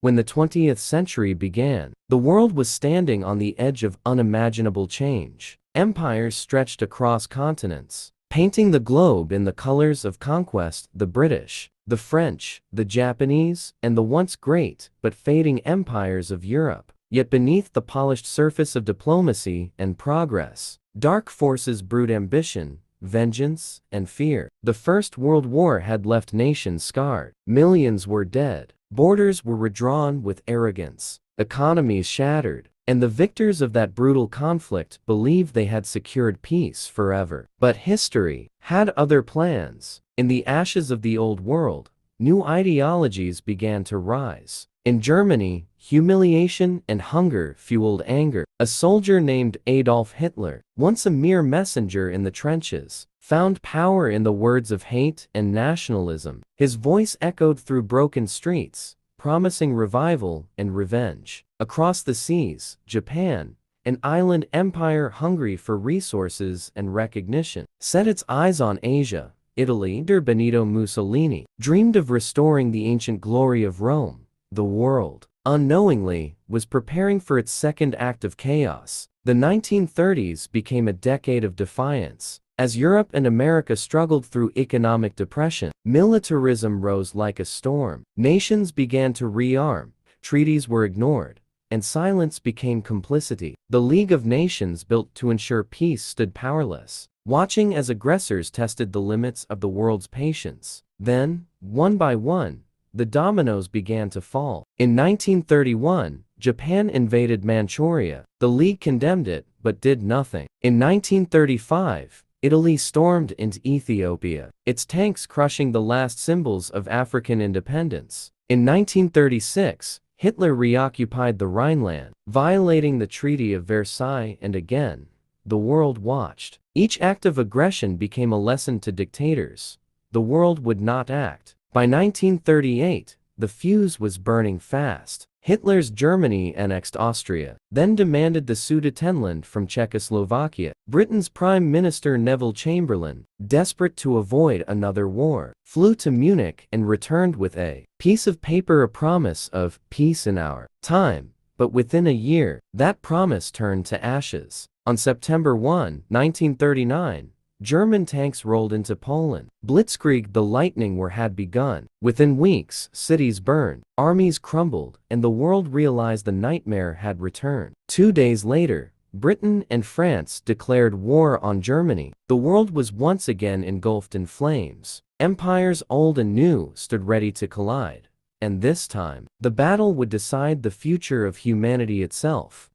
When the 20th century began, the world was standing on the edge of unimaginable change. Empires stretched across continents, painting the globe in the colors of conquest. The British, the French, the Japanese, and the once great but fading empires of Europe. Yet beneath the polished surface of diplomacy and progress, dark forces brewed: ambition, vengeance, and fear. The First World War had left nations scarred. Millions were dead. Borders were redrawn with arrogance. Economies shattered. And the victors of that brutal conflict believed they had secured peace forever. But history had other plans. In the ashes of the old world, new ideologies began to rise. In Germany, humiliation and hunger fueled anger. A soldier named Adolf Hitler, once a mere messenger in the trenches, found power in the words of hate and nationalism. His voice echoed through broken streets, promising revival and revenge. Across the seas, Japan, an island empire hungry for resources and recognition, set its eyes on Asia. Italy, under Benito Mussolini, dreamed of restoring the ancient glory of Rome. The world, unknowingly, was preparing for its second act of chaos. The 1930s became a decade of defiance. As Europe and America struggled through economic depression, militarism rose like a storm. Nations began to rearm, treaties were ignored, and silence became complicity. The League of Nations, built to ensure peace, stood powerless, watching as aggressors tested the limits of the world's patience. Then, one by one, the dominoes began to fall. In 1931, Japan invaded Manchuria. The League condemned it, but did nothing. In 1935, Italy stormed into Ethiopia, its tanks crushing the last symbols of African independence. In 1936, Hitler reoccupied the Rhineland, violating the Treaty of Versailles, and again, the world watched. Each act of aggression became a lesson to dictators. The world would not act. By 1938, the fuse was burning fast. Hitler's Germany annexed Austria, then demanded the Sudetenland from Czechoslovakia. Britain's Prime Minister Neville Chamberlain, desperate to avoid another war, flew to Munich and returned with a piece of paper, a promise of peace in our time. But within a year, that promise turned to ashes. On September 1, 1939, German tanks rolled into Poland. Blitzkrieg, the lightning war had begun. Within weeks, cities burned, armies crumbled, and the world realized the nightmare had returned. 2 days later, Britain and France declared war on Germany. The world was once again engulfed in flames. Empires old and new stood ready to collide. And this time, the battle would decide the future of humanity itself.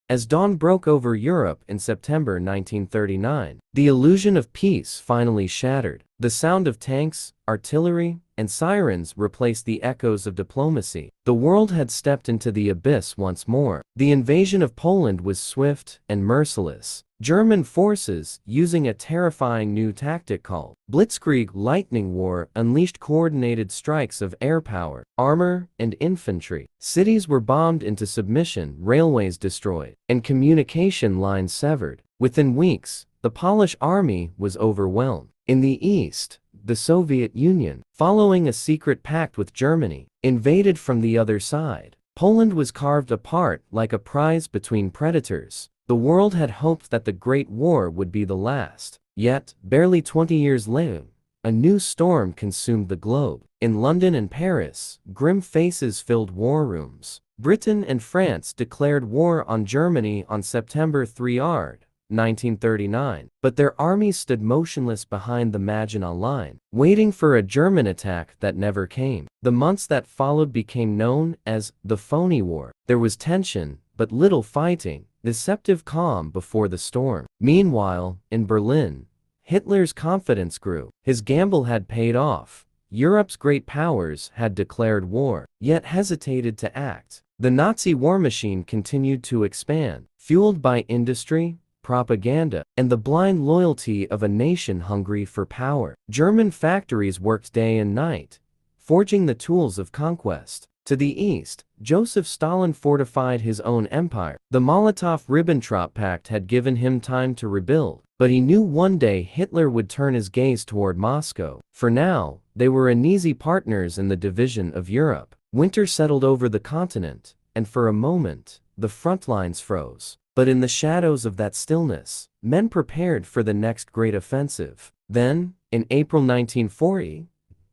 As dawn broke over Europe in September 1939, the illusion of peace finally shattered. The sound of tanks, artillery, and sirens replaced the echoes of diplomacy. The world had stepped into the abyss once more. The invasion of Poland was swift and merciless. German forces, using a terrifying new tactic called Blitzkrieg, lightning war, unleashed coordinated strikes of air power, armor, and infantry. Cities were bombed into submission, railways destroyed, and communication lines severed. Within weeks, the Polish army was overwhelmed. In the east, the Soviet Union, following a secret pact with Germany, invaded from the other side. Poland was carved apart like a prize between predators. The world had hoped that the Great War would be the last. Yet, barely 20 years later, a new storm consumed the globe. In London and Paris, grim faces filled war rooms. Britain and France declared war on Germany on September 3, 1939. But their armies stood motionless behind the Maginot Line, waiting for a German attack that never came. The months that followed became known as the Phony War. There was tension, but little fighting. Deceptive calm before the storm. Meanwhile, in Berlin, Hitler's confidence grew. His gamble had paid off. Europe's great powers had declared war, yet hesitated to act. The Nazi war machine continued to expand, fueled by industry, propaganda, and the blind loyalty of a nation hungry for power. German factories worked day and night, forging the tools of conquest. To the east, Joseph Stalin fortified his own empire. The Molotov-Ribbentrop Pact had given him time to rebuild, but he knew one day Hitler would turn his gaze toward Moscow. For now, they were uneasy partners in the division of Europe. Winter settled over the continent, and for a moment, the front lines froze. But in the shadows of that stillness, men prepared for the next great offensive. Then, in April 1940,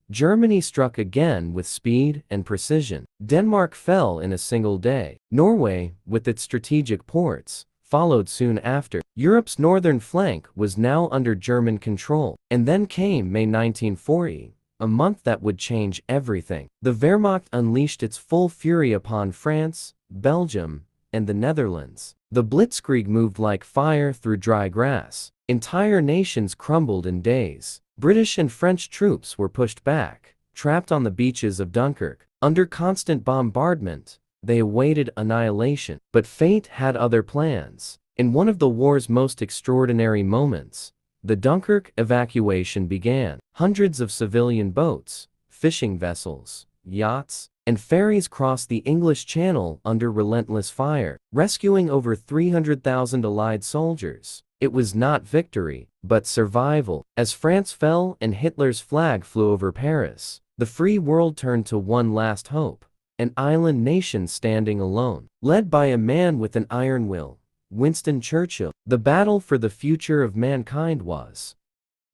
Germany struck again with speed and precision. Denmark fell in a single day. Norway, with its strategic ports, followed soon after. Europe's northern flank was now under German control. And then came May 1940, a month that would change everything. The Wehrmacht unleashed its full fury upon France, Belgium, and the Netherlands. The blitzkrieg moved like fire through dry grass. Entire nations crumbled in days. British and French troops were pushed back, trapped on the beaches of Dunkirk. Under constant bombardment, they awaited annihilation. But fate had other plans. In one of the war's most extraordinary moments, the Dunkirk evacuation began. Hundreds of civilian boats, fishing vessels, yachts, and ferries crossed the English Channel under relentless fire, rescuing over 300,000 Allied soldiers. It was not victory, but survival. As France fell and Hitler's flag flew over Paris, the free world turned to one last hope, an island nation standing alone, led by a man with an iron will, Winston Churchill. The battle for the future of mankind was.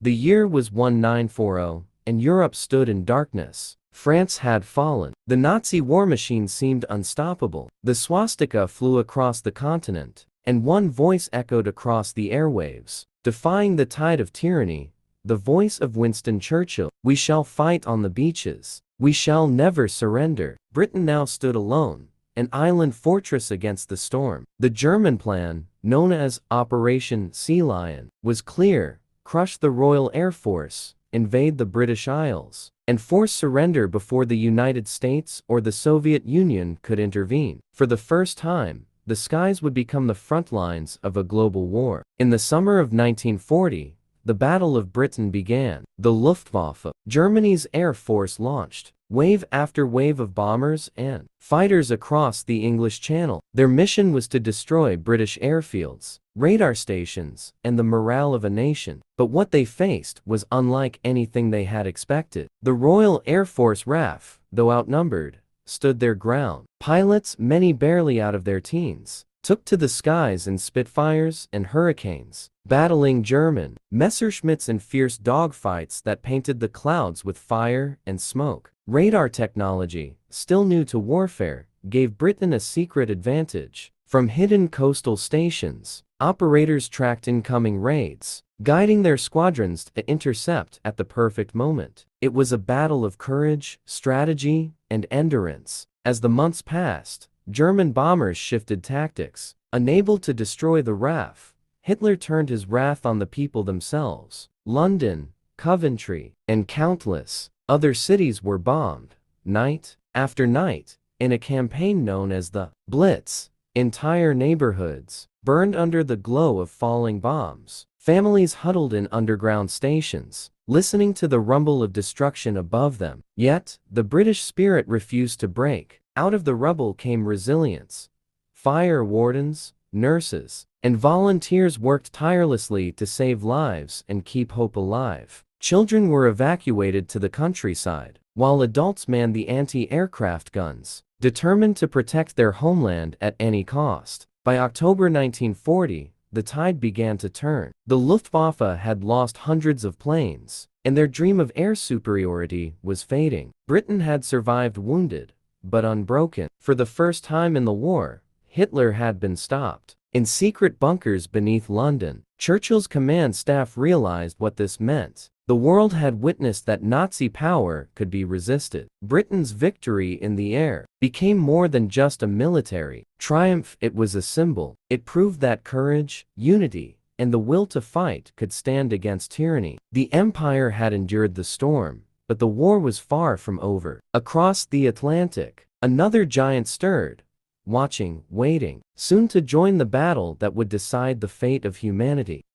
The year was 1940, and Europe stood in darkness. France had fallen. The Nazi war machine seemed unstoppable. The swastika flew across the continent, and one voice echoed across the airwaves, defying the tide of tyranny, the voice of Winston Churchill. We shall fight on the beaches. We shall never surrender. Britain now stood alone, an island fortress against the storm. The German plan, known as Operation Sea Lion, was clear: crush the Royal Air Force, invade the British Isles, and force surrender before the United States or the Soviet Union could intervene. For the first time, the skies would become the front lines of a global war. In the summer of 1940, the Battle of Britain began. The Luftwaffe, Germany's air force, launched wave after wave of bombers and fighters across the English Channel. Their mission was to destroy British airfields, radar stations, and the morale of a nation. But what they faced was unlike anything they had expected. The Royal Air Force RAF, though outnumbered, stood their ground. Pilots, many barely out of their teens, took to the skies in Spitfires and Hurricanes, battling German Messerschmitts in fierce dogfights that painted the clouds with fire and smoke. Radar technology, still new to warfare, gave Britain a secret advantage. From hidden coastal stations, operators tracked incoming raids, guiding their squadrons to intercept at the perfect moment. It was a battle of courage, strategy, and endurance. As the months passed, German bombers shifted tactics. Unable to destroy the RAF, Hitler turned his wrath on the people themselves. London, Coventry, and countless other cities were bombed, night after night, in a campaign known as the Blitz. Entire neighborhoods burned under the glow of falling bombs. Families huddled in underground stations, listening to the rumble of destruction above them. Yet, the British spirit refused to break. Out of the rubble came resilience. Fire wardens, nurses, and volunteers worked tirelessly to save lives and keep hope alive. Children were evacuated to the countryside, while adults manned the anti-aircraft guns, determined to protect their homeland at any cost. By October 1940, the tide began to turn. The Luftwaffe had lost hundreds of planes, and their dream of air superiority was fading. Britain had survived wounded, but unbroken. For the first time in the war, Hitler had been stopped. In secret bunkers beneath London, Churchill's command staff realized what this meant. The world had witnessed that Nazi power could be resisted. Britain's victory in the air became more than just a military triumph. It was a symbol. It proved that courage, unity, and the will to fight could stand against tyranny. The empire had endured the storm, but the war was far from over. Across the Atlantic, another giant stirred, watching, waiting, soon to join the battle that would decide the fate of humanity.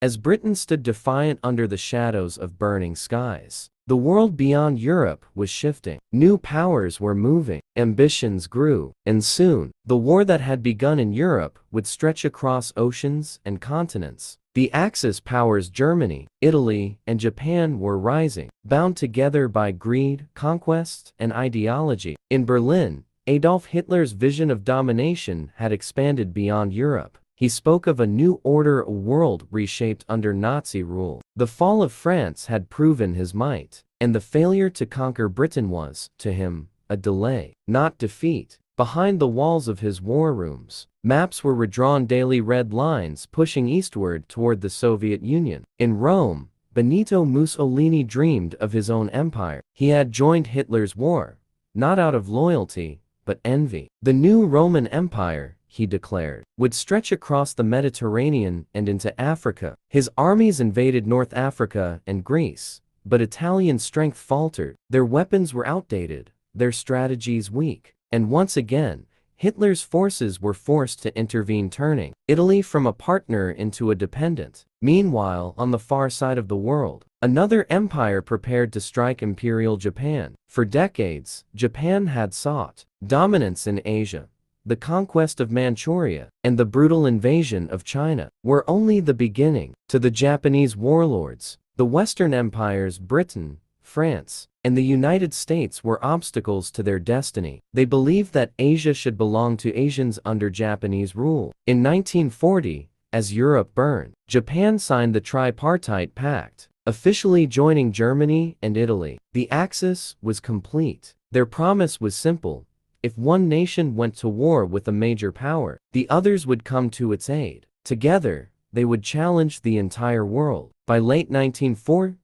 As Britain stood defiant under the shadows of burning skies, the world beyond Europe was shifting. New powers were moving. Ambitions grew, and soon, the war that had begun in Europe would stretch across oceans and continents. The Axis powers Germany, Italy, and Japan were rising, bound together by greed, conquest, and ideology. In Berlin, Adolf Hitler's vision of domination had expanded beyond Europe. He spoke of a new order, a world reshaped under Nazi rule. The fall of France had proven his might, and the failure to conquer Britain was, to him, a delay, not defeat. Behind the walls of his war rooms, maps were redrawn, daily red lines pushing eastward toward the Soviet Union. In Rome, Benito Mussolini dreamed of his own empire. He had joined Hitler's war, not out of loyalty, but envy. The new Roman Empire, he declared, would stretch across the Mediterranean and into Africa. His armies invaded North Africa and Greece, but Italian strength faltered. Their weapons were outdated, their strategies weak, and once again, Hitler's forces were forced to intervene, turning Italy from a partner into a dependent. Meanwhile, on the far side of the world, another empire prepared to strike: Imperial Japan. For decades, Japan had sought dominance in Asia. The conquest of Manchuria and the brutal invasion of China were only the beginning. To the Japanese warlords, the Western empires, Britain, France, and the United States, were obstacles to their destiny. They believed that Asia should belong to Asians under Japanese rule. In 1940, as Europe burned, Japan signed the Tripartite Pact, officially joining Germany and Italy. The Axis was complete. Their promise was simple: if one nation went to war with a major power, the others would come to its aid. Together, they would challenge the entire world. By late 1940,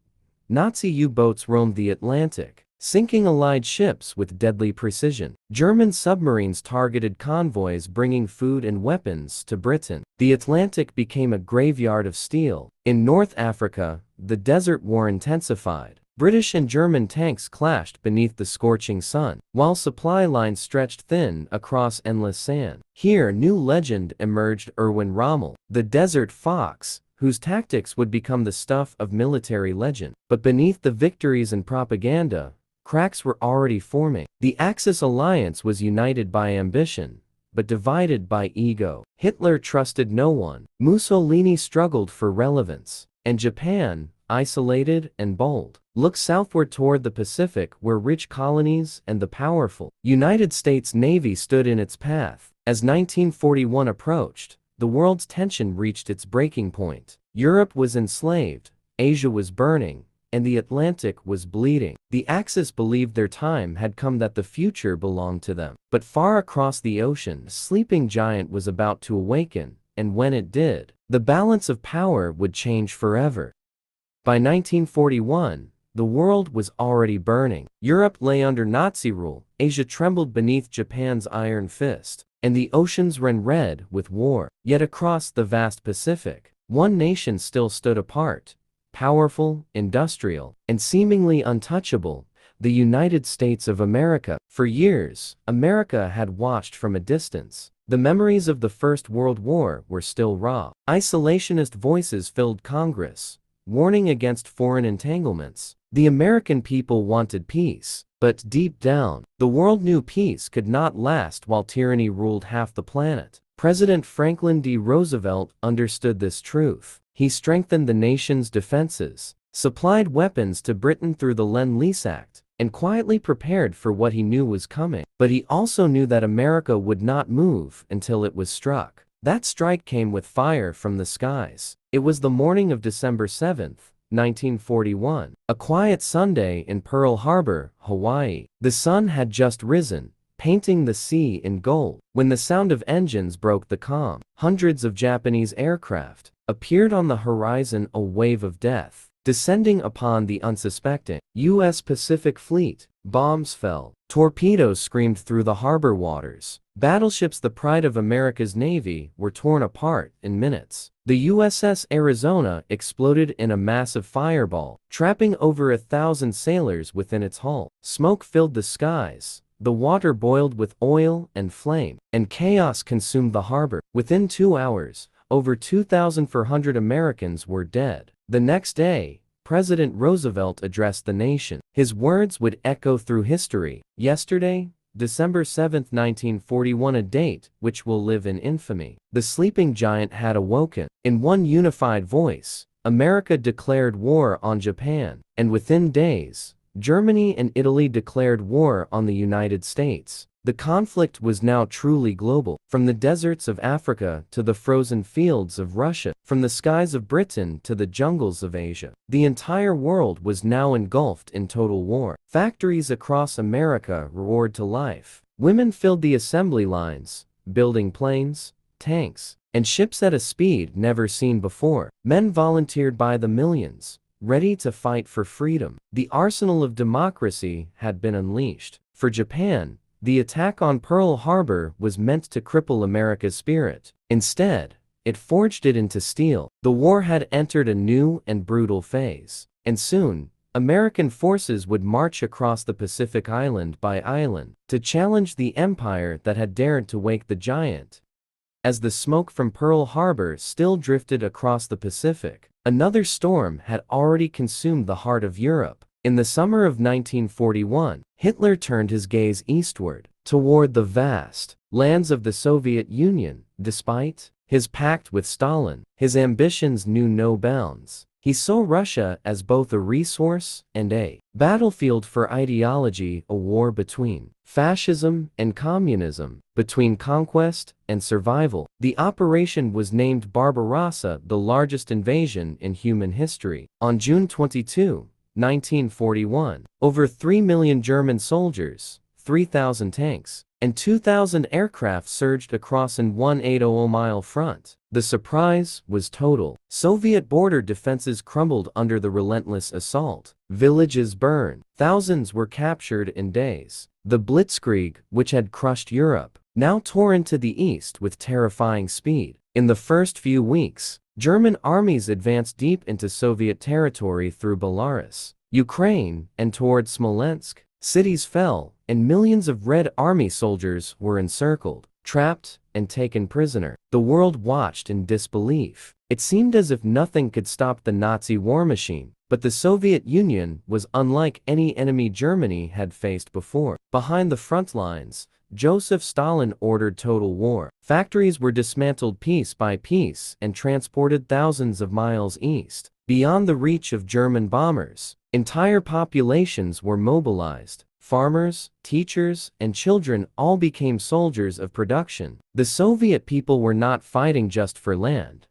Nazi U-boats roamed the Atlantic, sinking Allied ships with deadly precision. German submarines targeted convoys bringing food and weapons to Britain. The Atlantic became a graveyard of steel. In North Africa, the Desert War intensified. British and German tanks clashed beneath the scorching sun, while supply lines stretched thin across endless sand. Here, new legend emerged: Erwin Rommel, the Desert Fox, whose tactics would become the stuff of military legend. But beneath the victories and propaganda, cracks were already forming. The Axis alliance was united by ambition, but divided by ego. Hitler trusted no one. Mussolini struggled for relevance. And Japan, isolated and bold, looked southward toward the Pacific, where rich colonies and the powerful United States Navy stood in its path. As 1941 approached, the world's tension reached its breaking point. Europe was enslaved, Asia was burning, and the Atlantic was bleeding. The Axis believed their time had come, that the future belonged to them. But far across the ocean, a sleeping giant was about to awaken, and when it did, the balance of power would change forever. By 1941, the world was already burning. Europe lay under Nazi rule, Asia trembled beneath Japan's iron fist, and the oceans ran red with war. Yet across the vast Pacific, one nation still stood apart, powerful, industrial, and seemingly untouchable: the United States of America. For years, America had watched from a distance. The memories of the First World War were still raw. Isolationist voices filled Congress, warning against foreign entanglements. The American people wanted peace, but deep down, the world knew peace could not last while tyranny ruled half the planet. President Franklin D. Roosevelt understood this truth. He strengthened the nation's defenses, supplied weapons to Britain through the Lend-Lease Act, and quietly prepared for what he knew was coming. But he also knew that America would not move until it was struck. That strike came with fire from the skies. It was the morning of December 7th, 1941, a quiet Sunday in Pearl Harbor, Hawaii. The sun had just risen, painting the sea in gold, when the sound of engines broke the calm. Hundreds of Japanese aircraft appeared on the horizon, a wave of death, descending upon the unsuspecting U.S. Pacific Fleet. Bombs fell, torpedoes screamed through the harbor waters. Battleships, the pride of America's Navy, were torn apart in minutes. The USS Arizona exploded in a massive fireball, trapping over 1,000 sailors within its hull. Smoke filled the skies, the water boiled with oil and flame, and chaos consumed the harbor. Within 2 hours, over 2,400 Americans were dead. The next day, President Roosevelt addressed the nation. His words would echo through history: yesterday, December 7, 1941, a date which will live in infamy. The sleeping giant had awoken. In one unified voice, America declared war on Japan, and within days, Germany and Italy declared war on the United States. The conflict was now truly global, from the deserts of Africa to the frozen fields of Russia, from the skies of Britain to the jungles of Asia. The entire world was now engulfed in total war. Factories across America roared to life. Women filled the assembly lines, building planes, tanks, and ships at a speed never seen before. Men volunteered by the millions, ready to fight for freedom. The arsenal of democracy had been unleashed. For Japan, the attack on Pearl Harbor was meant to cripple America's spirit. Instead, it forged it into steel. The war had entered a new and brutal phase, and soon, American forces would march across the Pacific island by island to challenge the empire that had dared to wake the giant. As the smoke from Pearl Harbor still drifted across the Pacific, another storm had already consumed the heart of Europe. In the summer of 1941, Hitler turned his gaze eastward, toward the vast lands of the Soviet Union. Despite his pact with Stalin, his ambitions knew no bounds. He saw Russia as both a resource and a battlefield for ideology, a war between fascism and communism, between conquest and survival. The operation was named Barbarossa, the largest invasion in human history. On June 22, 1941, over 3 million German soldiers, 3,000 tanks, and 2,000 aircraft surged across an 180-mile front. The surprise was total. Soviet border defenses crumbled under the relentless assault. Villages burned. Thousands were captured in days. The Blitzkrieg, which had crushed Europe, now tore into the east with terrifying speed. In the first few weeks, German armies advanced deep into Soviet territory through Belarus, Ukraine, and toward Smolensk. Cities fell, and millions of Red Army soldiers were encircled, trapped, and taken prisoner. The world watched in disbelief. It seemed as if nothing could stop the Nazi war machine, but the Soviet Union was unlike any enemy Germany had faced before. Behind the front lines, Joseph Stalin ordered total war. Factories were dismantled piece by piece and transported thousands of miles east, beyond the reach of German bombers. Entire populations were mobilized. Farmers, teachers, and children all became soldiers of production. The Soviet people were not fighting just for land.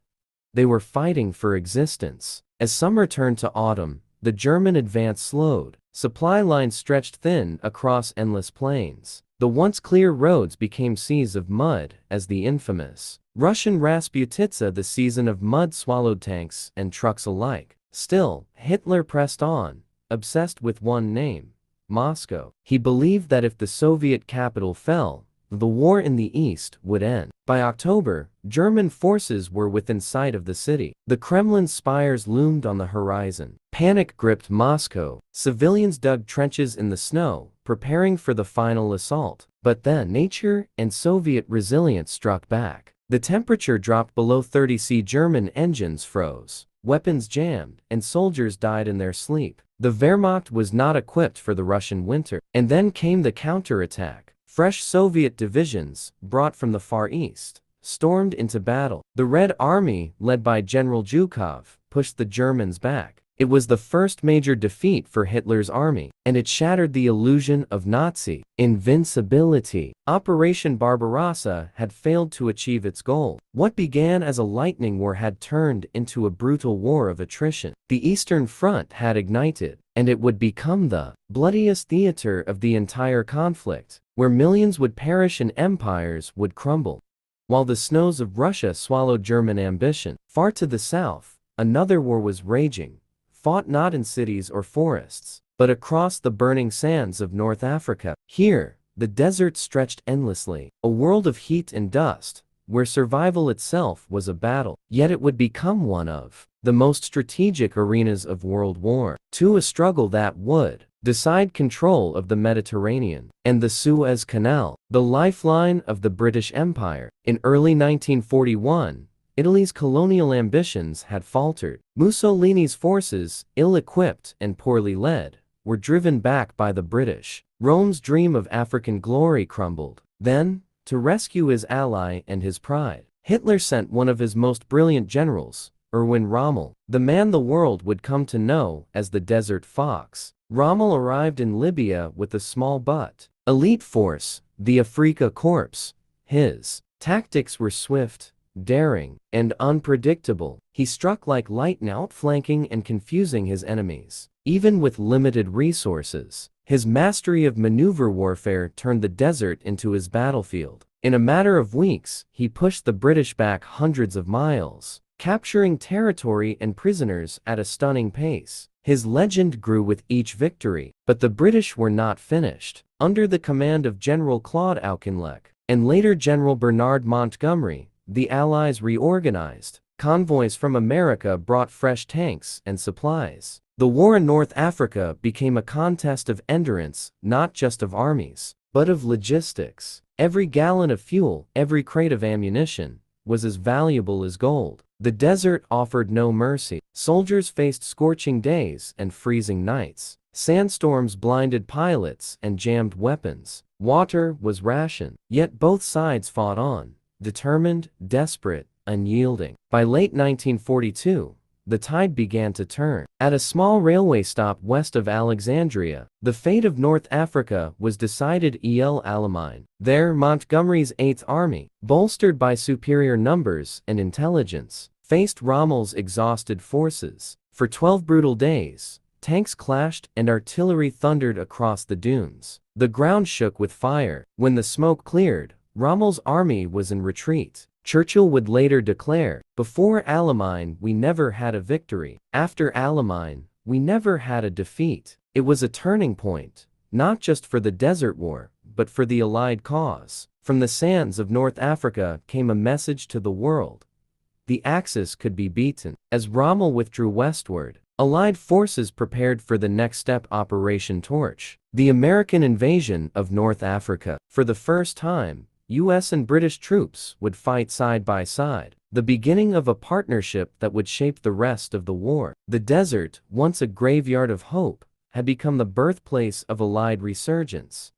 They were fighting for existence. As summer turned to autumn, the German advance slowed. Supply lines stretched thin across endless plains. The once clear roads became seas of mud as the infamous Russian Rasputitsa, the season of mud, swallowed tanks and trucks alike. Still, Hitler pressed on, obsessed with one name: Moscow. He believed that if the Soviet capital fell, the war in the east would end. By October, German forces were within sight of the city. The Kremlin's spires loomed on the horizon. Panic gripped Moscow. Civilians dug trenches in the snow, preparing for the final assault. But then nature and Soviet resilience struck back. The temperature dropped below 30 C. German engines froze, weapons jammed, and soldiers died in their sleep. The Wehrmacht was not equipped for the Russian winter. And then came the counterattack. Fresh Soviet divisions, brought from the Far East, stormed into battle. The Red Army, led by General Zhukov, pushed the Germans back. It was the first major defeat for Hitler's army, and it shattered the illusion of Nazi invincibility. Operation Barbarossa had failed to achieve its goal. What began as a lightning war had turned into a brutal war of attrition. The Eastern Front had ignited, and it would become the bloodiest theater of the entire conflict, where millions would perish and empires would crumble. While the snows of Russia swallowed German ambition, far to the south, another war was raging, fought not in cities or forests, but across the burning sands of North Africa. Here, the desert stretched endlessly, a world of heat and dust, where survival itself was a battle. Yet it would become one of the most strategic arenas of World War II, a struggle that would decide control of the Mediterranean and the Suez Canal, the lifeline of the British Empire. In early 1941, Italy's colonial ambitions had faltered. Mussolini's forces, ill-equipped and poorly led, were driven back by the British. Rome's dream of African glory crumbled. Then, to rescue his ally and his pride, Hitler sent one of his most brilliant generals, Erwin Rommel, the man the world would come to know as the Desert Fox. Rommel arrived in Libya with a small but elite force, the Afrika Korps. His tactics were swift, daring, and unpredictable. He struck like lightning, outflanking and confusing his enemies. Even with limited resources, his mastery of maneuver warfare turned the desert into his battlefield. In a matter of weeks, he pushed the British back hundreds of miles, capturing territory and prisoners at a stunning pace. His legend grew with each victory, but the British were not finished. Under the command of General Claude Auchinleck, and later General Bernard Montgomery, the Allies reorganized. Convoys from America brought fresh tanks and supplies. The war in North Africa became a contest of endurance, not just of armies, but of logistics. Every gallon of fuel, every crate of ammunition, was as valuable as gold. The desert offered no mercy. Soldiers faced scorching days and freezing nights. Sandstorms blinded pilots and jammed weapons. Water was rationed. Yet both sides fought on, determined, desperate, unyielding. By late 1942, the tide began to turn. At a small railway stop west of Alexandria, the fate of North Africa was decided. El Alamein. There, Montgomery's 8th Army, bolstered by superior numbers and intelligence, faced Rommel's exhausted forces. For 12 brutal days, tanks clashed and artillery thundered across the dunes. The ground shook with fire. When the smoke cleared, Rommel's army was in retreat. Churchill would later declare, "Before Alamein we never had a victory. After Alamein, we never had a defeat." It was a turning point, not just for the Desert War, but for the Allied cause. From the sands of North Africa came a message to the world. The Axis could be beaten. As Rommel withdrew westward, Allied forces prepared for the next step, Operation Torch, the American invasion of North Africa. For the first time, US and British troops would fight side by side, the beginning of a partnership that would shape the rest of the war. The desert, once a graveyard of hope, had become the birthplace of Allied resurgence.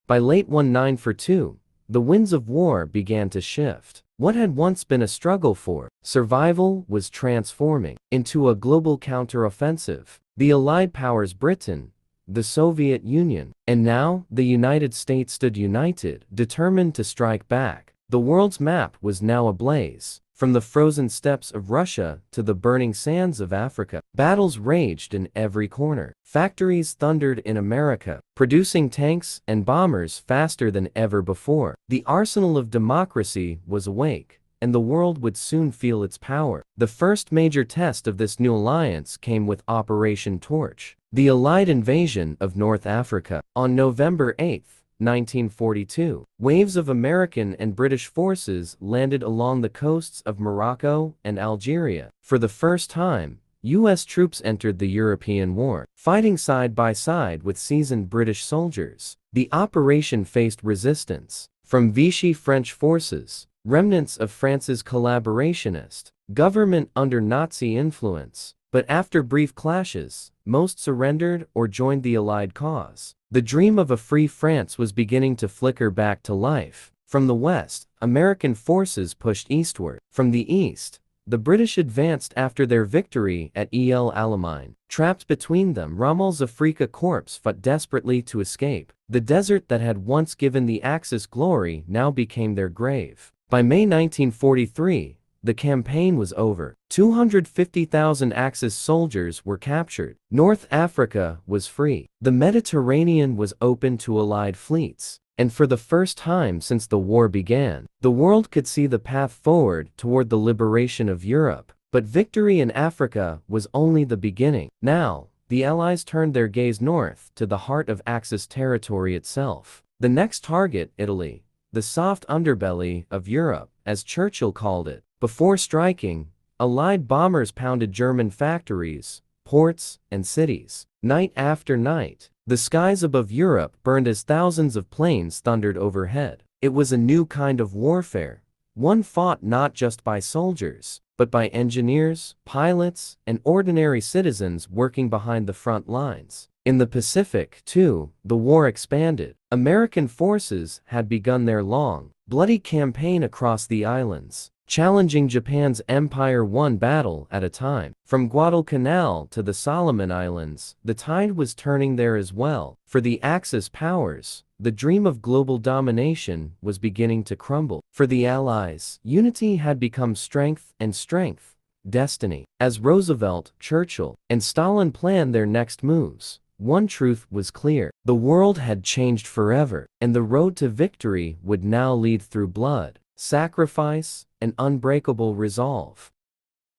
By late 1942, the winds of war began to shift. What had once been a struggle for survival was transforming into a global counteroffensive. The Allied powers, Britain, the Soviet Union, and now the United States, stood united, determined to strike back. The world's map was now ablaze. From the frozen steppes of Russia to the burning sands of Africa, battles raged in every corner. Factories thundered in America, producing tanks and bombers faster than ever before. The arsenal of democracy was awake, and the world would soon feel its power. The first major test of this new alliance came with Operation Torch, the Allied invasion of North Africa. On November 8, 1942, waves of American and British forces landed along the coasts of Morocco and Algeria. For the first time, US troops entered the European war, fighting side by side with seasoned British soldiers. The operation faced resistance from Vichy French forces, remnants of France's collaborationist government under Nazi influence, but after brief clashes, most surrendered or joined the Allied cause. The dream of a free France was beginning to flicker back to life. From the west, American forces pushed eastward. From the east, the British advanced after their victory at El Alamein. Trapped between them, Rommel's Afrika Korps fought desperately to escape. The desert that had once given the Axis glory now became their grave. By May 1943, the campaign was over. 250,000 Axis soldiers were captured. North Africa was free. The Mediterranean was open to Allied fleets. And for the first time since the war began, the world could see the path forward toward the liberation of Europe. But victory in Africa was only the beginning. Now, the Allies turned their gaze north to the heart of Axis territory itself. The next target, Italy, the soft underbelly of Europe, as Churchill called it. Before striking, Allied bombers pounded German factories, ports, and cities. Night after night, the skies above Europe burned as thousands of planes thundered overhead. It was a new kind of warfare, one fought not just by soldiers, but by engineers, pilots, and ordinary citizens working behind the front lines. In the Pacific, too, the war expanded. American forces had begun their long, bloody campaign across the islands, challenging Japan's empire one battle at a time. From Guadalcanal to the Solomon Islands, the tide was turning there as well. For the Axis powers, the dream of global domination was beginning to crumble. For the Allies, unity had become strength, and strength, destiny. As Roosevelt, Churchill, and Stalin planned their next moves, one truth was clear: the world had changed forever, and the road to victory would now lead through blood, sacrifice, and unbreakable resolve.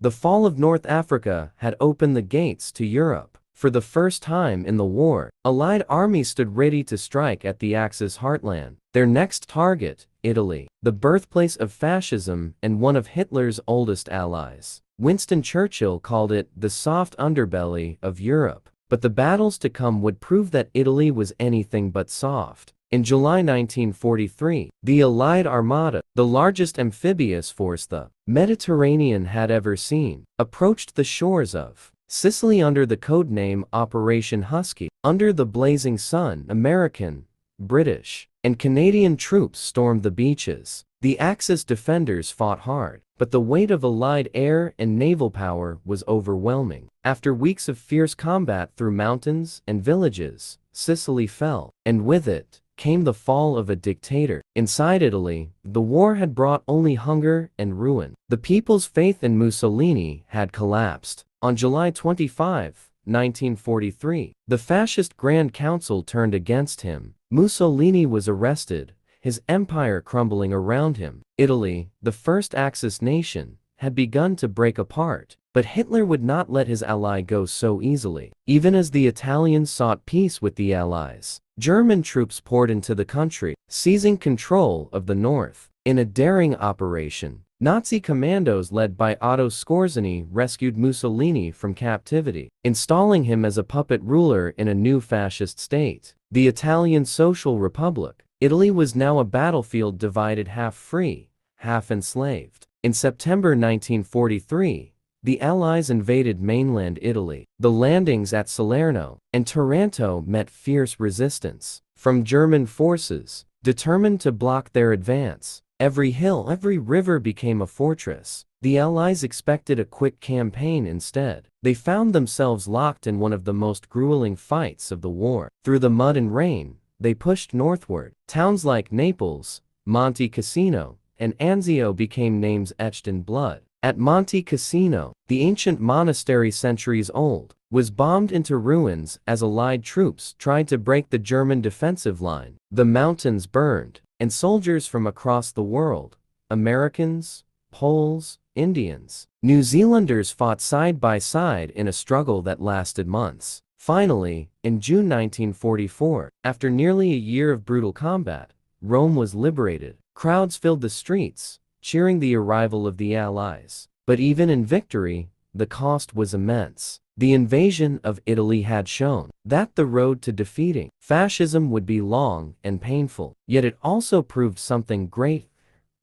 The fall of North Africa had opened the gates to Europe. For the first time in the war, Allied armies stood ready to strike at the Axis heartland. Their next target, Italy, the birthplace of fascism and one of Hitler's oldest allies. Winston Churchill called it the soft underbelly of Europe. But the battles to come would prove that Italy was anything but soft. In July 1943, the Allied Armada, the largest amphibious force the Mediterranean had ever seen, approached the shores of Sicily under the codename Operation Husky. Under the blazing sun, American, British, and Canadian troops stormed the beaches. The Axis defenders fought hard, but the weight of Allied air and naval power was overwhelming. After weeks of fierce combat through mountains and villages, Sicily fell, and with it came the fall of a dictator. Inside Italy, the war had brought only hunger and ruin. The people's faith in Mussolini had collapsed. On July 25, 1943, the fascist Grand Council turned against him. Mussolini was arrested, his empire crumbling around him. Italy, the first Axis nation, had begun to break apart, but Hitler would not let his ally go so easily. Even as the Italians sought peace with the Allies, German troops poured into the country, seizing control of the north. In a daring operation, Nazi commandos led by Otto Skorzeny rescued Mussolini from captivity, installing him as a puppet ruler in a new fascist state, the Italian Social Republic. Italy was now a battlefield divided half free, half enslaved. In September 1943, the Allies invaded mainland Italy. The landings at Salerno and Taranto met fierce resistance from German forces, determined to block their advance. Every hill, every river became a fortress. The Allies expected a quick campaign instead. They found themselves locked in one of the most grueling fights of the war. Through the mud and rain, they pushed northward. Towns like Naples, Monte Cassino, and Anzio became names etched in blood. At Monte Cassino, the ancient monastery centuries old, was bombed into ruins as Allied troops tried to break the German defensive line. The mountains burned, and soldiers from across the world, Americans, Poles, Indians, New Zealanders fought side by side in a struggle that lasted months. Finally, in June 1944, after nearly a year of brutal combat, Rome was liberated. Crowds filled the streets, cheering the arrival of the Allies. But even in victory, the cost was immense. The invasion of Italy had shown that the road to defeating fascism would be long and painful. Yet it also proved something great: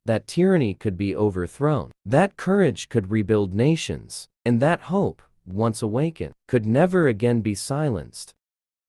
that tyranny could be overthrown, that courage could rebuild nations, and that hope, once awakened, could never again be silenced.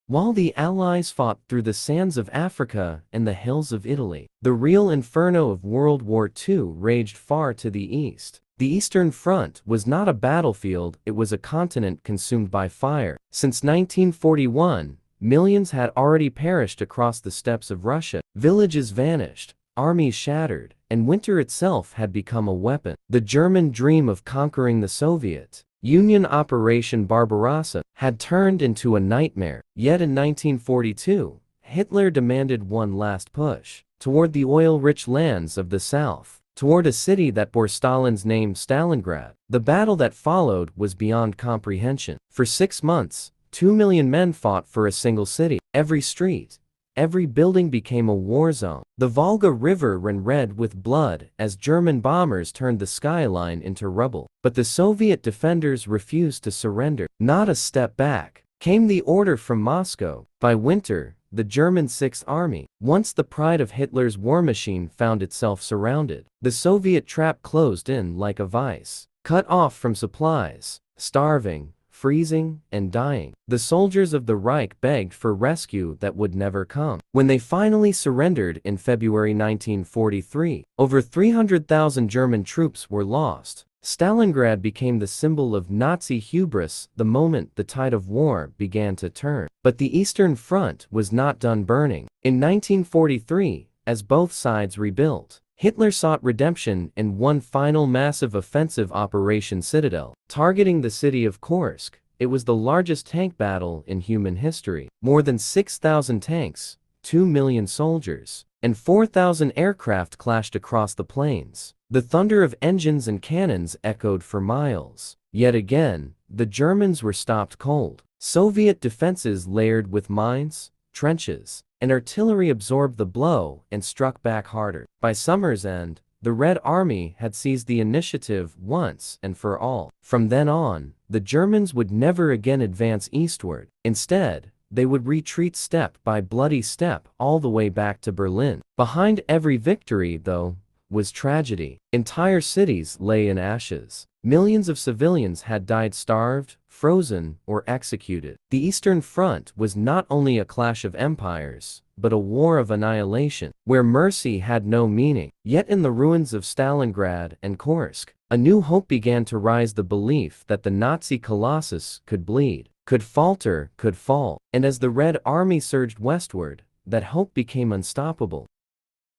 While the Allies fought through the sands of Africa and the hills of Italy, the real inferno of World War II raged far to the east. The Eastern Front was not a battlefield, it was a continent consumed by fire. Since 1941, millions had already perished across the steppes of Russia. Villages vanished, armies shattered, and winter itself had become a weapon. The German dream of conquering the Soviet Union, Operation Barbarossa, had turned into a nightmare. Yet in 1942, Hitler demanded one last push toward the oil-rich lands of the South, toward a city that bore Stalin's name, Stalingrad. The battle that followed was beyond comprehension. For 6 months, 2 million men fought for a single city. Every street, every building became a war zone. The Volga River ran red with blood as German bombers turned the skyline into rubble. But the Soviet defenders refused to surrender. Not a step back. Came the order from Moscow. By winter, the German Sixth Army, once the pride of Hitler's war machine, found itself surrounded. The Soviet trap closed in like a vice. Cut off from supplies, starving, freezing and dying. The soldiers of the Reich begged for rescue that would never come. When they finally surrendered in February 1943, over 300,000 German troops were lost. Stalingrad became the symbol of Nazi hubris the moment the tide of war began to turn. But the Eastern Front was not done burning. In 1943, as both sides rebuilt, Hitler sought redemption in one final massive offensive Operation Citadel, targeting the city of Kursk. It was the largest tank battle in human history. More than 6,000 tanks, 2 million soldiers, and 4,000 aircraft clashed across the plains. The thunder of engines and cannons echoed for miles. Yet again, the Germans were stopped cold. Soviet defenses layered with mines, trenches, and artillery absorbed the blow and struck back harder. By summer's end, the Red Army had seized the initiative once and for all. From then on, the Germans would never again advance eastward. Instead, they would retreat step by bloody step all the way back to Berlin. Behind every victory, though, was tragedy. Entire cities lay in ashes. Millions of civilians had died starved, frozen, or executed. The Eastern Front was not only a clash of empires, but a war of annihilation, where mercy had no meaning. Yet in the ruins of Stalingrad and Kursk, a new hope began to rise, the belief that the Nazi colossus could bleed, could falter, could fall. And as the Red Army surged westward, that hope became unstoppable.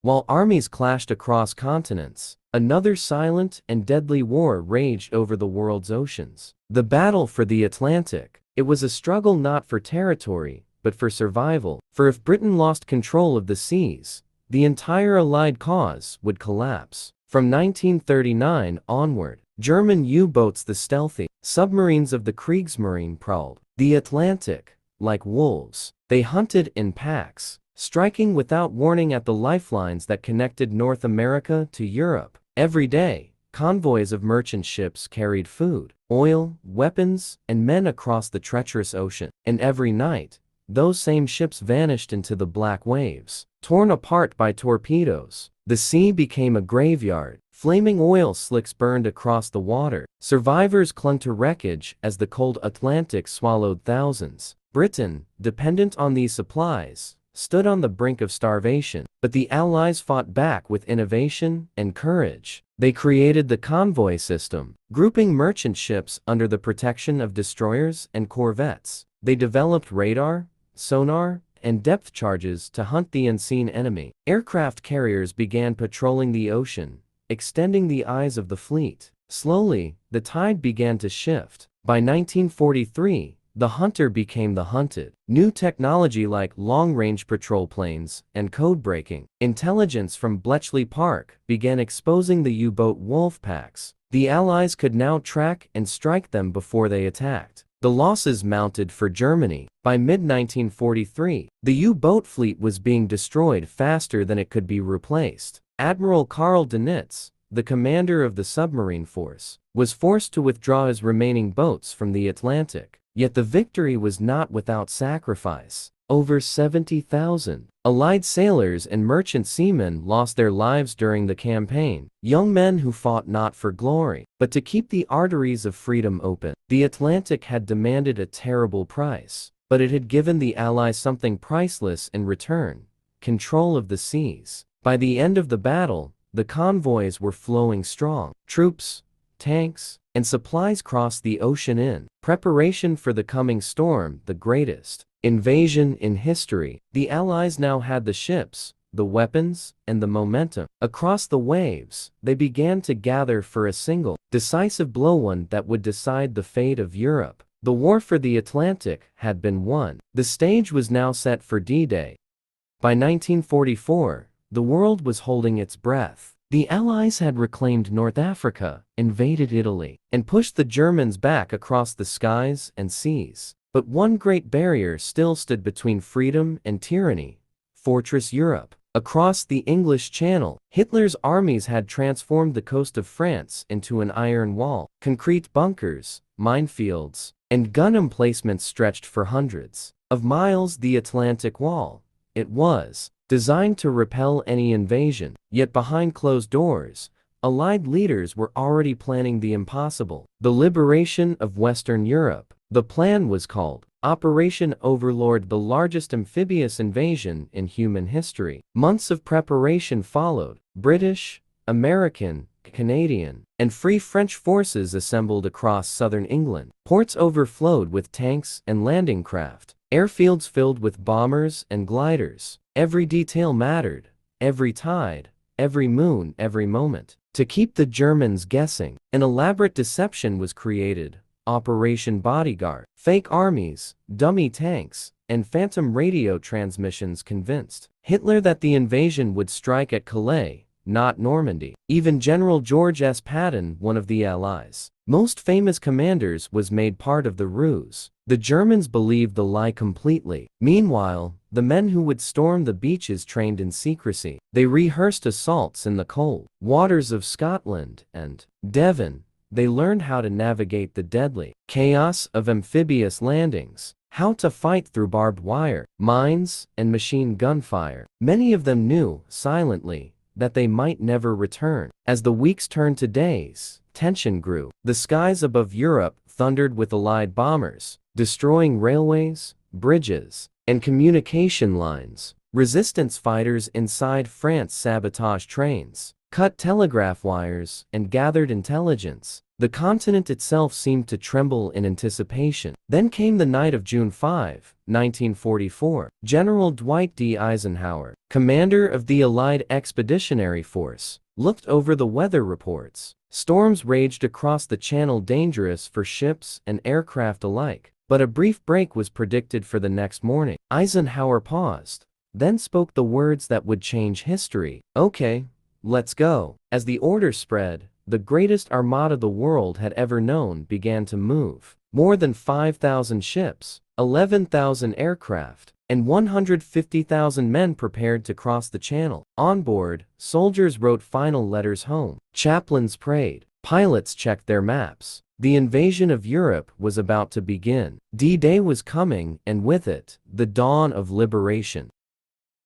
While armies clashed across continents, another silent and deadly war raged over the world's oceans. The battle for the Atlantic. It was a struggle not for territory, but for survival. For if Britain lost control of the seas, the entire Allied cause would collapse. From 1939 onward, German U-boats, the stealthy submarines of the Kriegsmarine, prowled the Atlantic like wolves. They hunted in packs, striking without warning at the lifelines that connected North America to Europe. Every day, convoys of merchant ships carried food, oil, weapons, and men across the treacherous ocean. And every night, those same ships vanished into the black waves, torn apart by torpedoes. The sea became a graveyard. Flaming oil slicks burned across the water. Survivors clung to wreckage as the cold Atlantic swallowed thousands. Britain, dependent on these supplies, stood on the brink of starvation, but the Allies fought back with innovation and courage. They created the convoy system, grouping merchant ships under the protection of destroyers and corvettes. They developed radar, sonar, and depth charges to hunt the unseen enemy. Aircraft carriers began patrolling the ocean, extending the eyes of the fleet. Slowly, the tide began to shift. By 1943, the hunter became the hunted. New technology like long-range patrol planes and code-breaking intelligence from Bletchley Park began exposing the U-boat wolf packs. The Allies could now track and strike them before they attacked. The losses mounted for Germany. By mid-1943, the U-boat fleet was being destroyed faster than it could be replaced. Admiral Karl Dönitz, the commander of the submarine force, was forced to withdraw his remaining boats from the Atlantic. Yet the victory was not without sacrifice. Over 70,000 Allied sailors and merchant seamen lost their lives during the campaign. Young men who fought not for glory, but to keep the arteries of freedom open. The Atlantic had demanded a terrible price, but it had given the Allies something priceless in return: control of the seas. By the end of the battle, the convoys were flowing strong. Troops, tanks, and supplies crossed the ocean in preparation for the coming storm, the greatest invasion in history. The Allies now had the ships, the weapons, and the momentum. Across the waves, they began to gather for a single, decisive blow, one that would decide the fate of Europe. The war for the Atlantic had been won. The stage was now set for D-Day. By 1944, the world was holding its breath. The Allies had reclaimed North Africa, invaded Italy, and pushed the Germans back across the skies and seas. But one great barrier still stood between freedom and tyranny: Fortress Europe. Across the English Channel, Hitler's armies had transformed the coast of France into an iron wall. Concrete bunkers, minefields, and gun emplacements stretched for hundreds of miles. The Atlantic Wall. It was designed to repel any invasion. Yet behind closed doors, Allied leaders were already planning the impossible: the liberation of Western Europe. The plan was called Operation Overlord, the largest amphibious invasion in human history. Months of preparation followed. British, American, Canadian, and Free French forces assembled across southern England. Ports overflowed with tanks and landing craft. Airfields filled with bombers and gliders. Every detail mattered. Every tide, every moon, every moment. To keep the Germans guessing, an elaborate deception was created. Operation Bodyguard. Fake armies, dummy tanks, and phantom radio transmissions convinced Hitler that the invasion would strike at Calais, not Normandy. Even General George S. Patton, one of the Allies' most famous commanders, was made part of the ruse. The Germans believed the lie completely. Meanwhile, the men who would storm the beaches trained in secrecy. They rehearsed assaults in the cold waters of Scotland and Devon. They learned how to navigate the deadly chaos of amphibious landings, how to fight through barbed wire, mines, and machine gun fire. Many of them knew, silently, that they might never return. As the weeks turned to days, tension grew. The skies above Europe thundered with Allied bombers, destroying railways, bridges, and communication lines. Resistance fighters inside France sabotaged trains, cut telegraph wires, and gathered intelligence. The continent itself seemed to tremble in anticipation. Then came the night of June 5, 1944. General Dwight D. Eisenhower, commander of the Allied Expeditionary Force, looked over the weather reports. Storms raged across the channel, dangerous for ships and aircraft alike. But a brief break was predicted for the next morning. Eisenhower paused, then spoke the words that would change history. "Okay, let's go." As the order spread, the greatest armada the world had ever known began to move. More than 5,000 ships, 11,000 aircraft, and 150,000 men prepared to cross the channel. On board, soldiers wrote final letters home. Chaplains prayed. Pilots checked their maps. The invasion of Europe was about to begin. D-Day was coming, and with it, the dawn of liberation.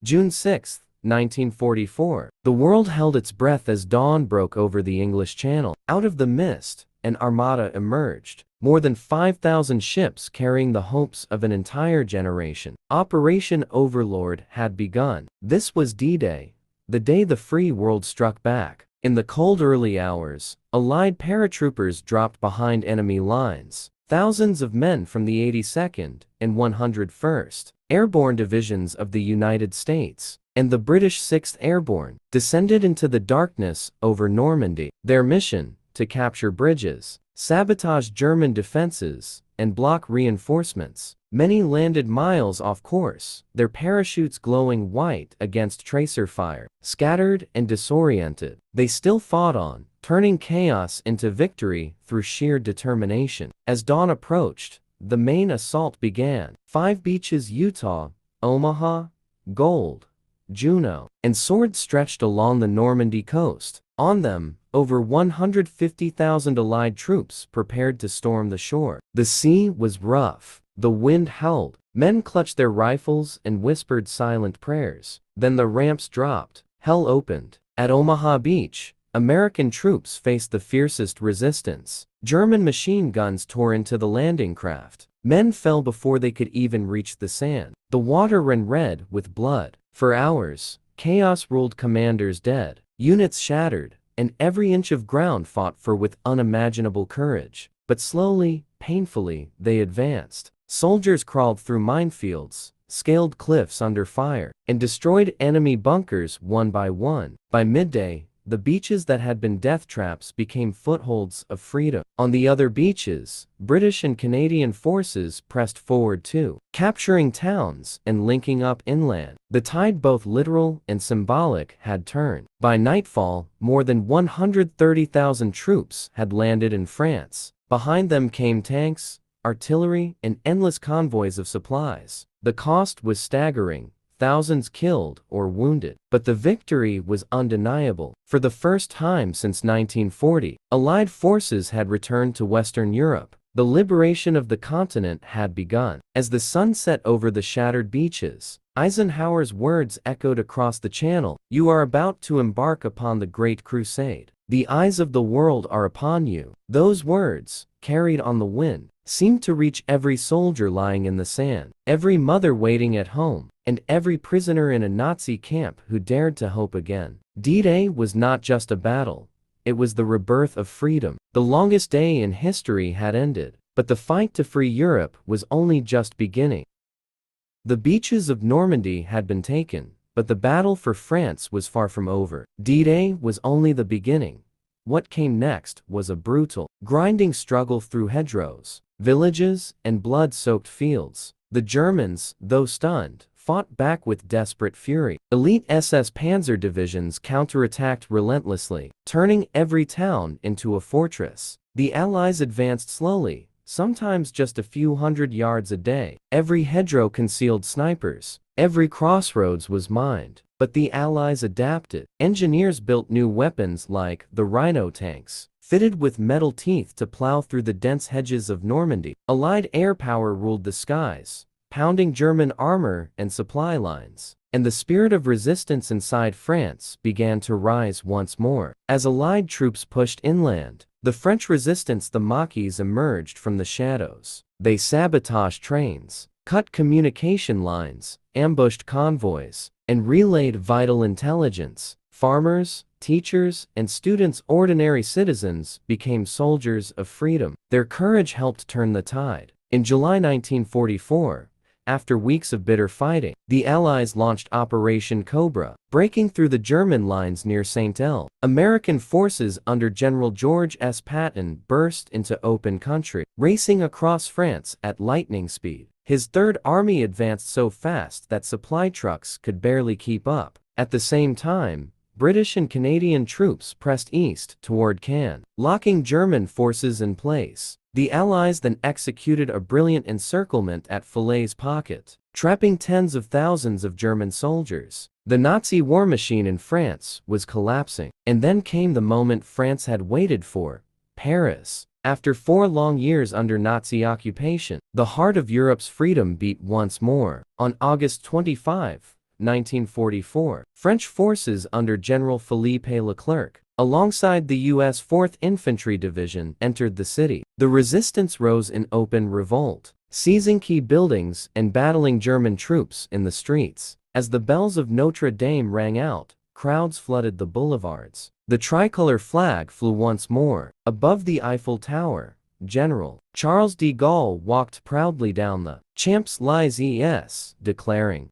June 6, 1944. The world held its breath as dawn broke over the English Channel. Out of the mist, an armada emerged. More than 5,000 ships carrying the hopes of an entire generation. Operation Overlord had begun. This was D-Day, the day the free world struck back. In the cold early hours, Allied paratroopers dropped behind enemy lines. Thousands of men from the 82nd and 101st Airborne Divisions of the United States and the British 6th Airborne descended into the darkness over Normandy. Their mission, to capture bridges, sabotage German defenses, and block reinforcements. Many landed miles off course, their parachutes glowing white against tracer fire. Scattered and disoriented, they still fought on, turning chaos into victory through sheer determination. As dawn approached, the main assault began. 5 beaches: Utah, Omaha, Gold, Juneau, and Sword stretched along the Normandy coast. On them, over 150,000 Allied troops prepared to storm the shore. The sea was rough. The wind howled. Men clutched their rifles and whispered silent prayers. Then the ramps dropped. Hell opened. At Omaha Beach, American troops faced the fiercest resistance. German machine guns tore into the landing craft. Men fell before they could even reach the sand. The water ran red with blood. For hours, chaos ruled. Commanders dead, units shattered, and every inch of ground fought for with unimaginable courage. But slowly, painfully, they advanced. Soldiers crawled through minefields, scaled cliffs under fire, and destroyed enemy bunkers one by one. By midday, the beaches that had been death traps became footholds of freedom. On the other beaches, British and Canadian forces pressed forward too, capturing towns and linking up inland. The tide, both literal and symbolic, had turned. By nightfall, more than 130,000 troops had landed in France. Behind them came tanks, artillery, and endless convoys of supplies. The cost was staggering. Thousands killed or wounded. But the victory was undeniable. For the first time since 1940, Allied forces had returned to Western Europe. The liberation of the continent had begun. As the sun set over the shattered beaches, Eisenhower's words echoed across the channel. "You are about to embark upon the Great Crusade. The eyes of the world are upon you." Those words, carried on the wind, seemed to reach every soldier lying in the sand, every mother waiting at home, and every prisoner in a Nazi camp who dared to hope again. D-Day was not just a battle. It was the rebirth of freedom. The longest day in history had ended, but the fight to free Europe was only just beginning. The beaches of Normandy had been taken, but the battle for France was far from over. D-Day was only the beginning. What came next was a brutal, grinding struggle through hedgerows, villages, and blood-soaked fields. The Germans, though stunned, fought back with desperate fury. Elite SS panzer divisions counterattacked relentlessly, turning every town into a fortress. The Allies advanced slowly, sometimes just a few hundred yards a day. Every hedgerow concealed snipers. Every crossroads was mined. But the Allies adapted. Engineers built new weapons like the Rhino tanks, fitted with metal teeth to plow through the dense hedges of Normandy. Allied air power ruled the skies, pounding German armor and supply lines. And the spirit of resistance inside France began to rise once more. As Allied troops pushed inland, the French resistance, the Maquis, emerged from the shadows. They sabotaged trains, cut communication lines, ambushed convoys, and relayed vital intelligence. Farmers, teachers, and students, ordinary citizens, became soldiers of freedom. Their courage helped turn the tide. In July 1944, after weeks of bitter fighting, the Allies launched Operation Cobra, breaking through the German lines near Saint-El. American forces under General George S. Patton burst into open country, racing across France at lightning speed. His Third Army advanced so fast that supply trucks could barely keep up. At the same time, British and Canadian troops pressed east toward Cannes, locking German forces in place. The Allies then executed a brilliant encirclement at Falaise Pocket, trapping tens of thousands of German soldiers. The Nazi war machine in France was collapsing. And then came the moment France had waited for: Paris. After 4 long years under Nazi occupation, the heart of Europe's freedom beat once more. On August 25, 1944, French forces under General Philippe Leclerc, alongside the U.S. 4th Infantry Division, entered the city. The resistance rose in open revolt, seizing key buildings and battling German troops in the streets. As the bells of Notre Dame rang out, crowds flooded the boulevards. The tricolor flag flew once more. Above the Eiffel Tower, General Charles de Gaulle walked proudly down the Champs-Élysées, declaring.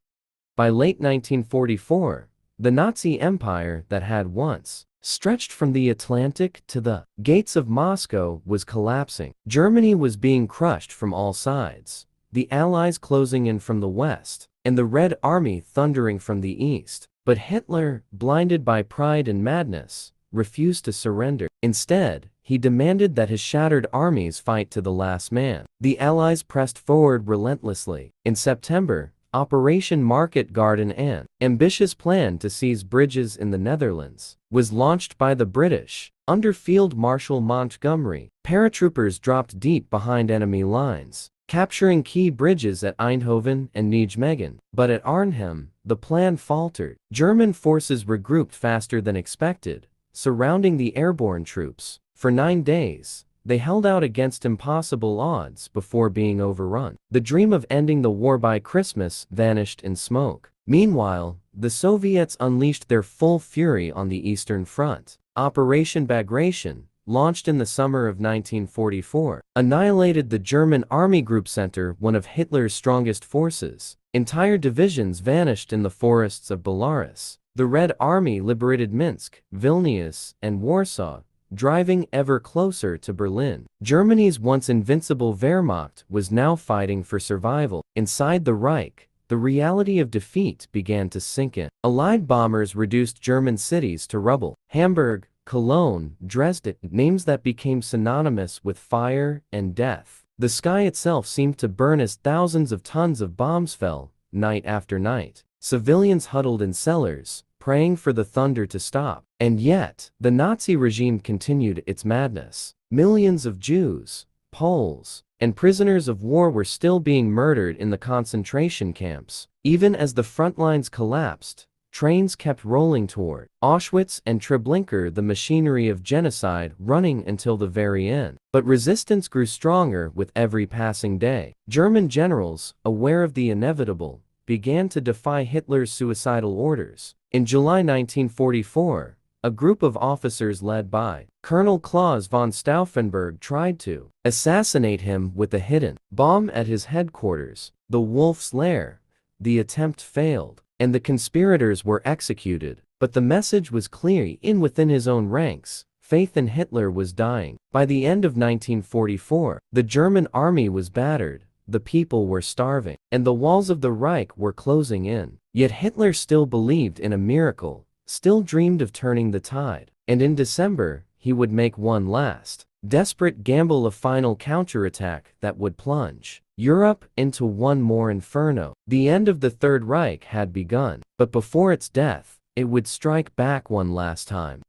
By late 1944, the Nazi Empire that had once stretched from the Atlantic to the gates of Moscow was collapsing. Germany was being crushed from all sides, the Allies closing in from the west, and the Red Army thundering from the east. But Hitler, blinded by pride and madness, refused to surrender. Instead, he demanded that his shattered armies fight to the last man. The Allies pressed forward relentlessly. In September, Operation Market Garden, an ambitious plan to seize bridges in the Netherlands, was launched by the British. Under Field Marshal Montgomery, paratroopers dropped deep behind enemy lines, capturing key bridges at Eindhoven and Nijmegen. But at Arnhem, the plan faltered. German forces regrouped faster than expected, surrounding the airborne troops. For 9 days, they held out against impossible odds before being overrun. The dream of ending the war by Christmas vanished in smoke. Meanwhile, the Soviets unleashed their full fury on the Eastern Front. Operation Bagration, launched in the summer of 1944, annihilated the German Army Group Center, one of Hitler's strongest forces. Entire divisions vanished in the forests of Belarus. The Red Army liberated Minsk, Vilnius, and Warsaw, driving ever closer to Berlin. Germany's once invincible Wehrmacht was now fighting for survival. Inside the Reich, the reality of defeat began to sink in. Allied bombers reduced German cities to rubble. Hamburg, Cologne, Dresden, names that became synonymous with fire and death. The sky itself seemed to burn as thousands of tons of bombs fell, night after night. Civilians huddled in cellars, praying for the thunder to stop. And yet, the Nazi regime continued its madness. Millions of Jews, Poles, and prisoners of war were still being murdered in the concentration camps. Even as the front lines collapsed, Trains kept rolling toward Auschwitz and Treblinka, the machinery of genocide running until the very end. But resistance grew stronger with every passing day. German generals, aware of the inevitable, began to defy Hitler's suicidal orders. In July 1944, a group of officers led by Colonel Claus von Stauffenberg tried to assassinate him with a hidden bomb at his headquarters, the Wolf's Lair. The attempt failed, and the conspirators were executed. But the message was clear within his own ranks. Faith in Hitler was dying. By the end of 1944, the German army was battered, the people were starving, and the walls of the Reich were closing in. Yet Hitler still believed in a miracle, still dreamed of turning the tide, and in December, he would make one last, desperate gamble, a final counterattack that would plunge Europe into one more inferno. The end of the Third Reich had begun, but before its death, it would strike back one last time.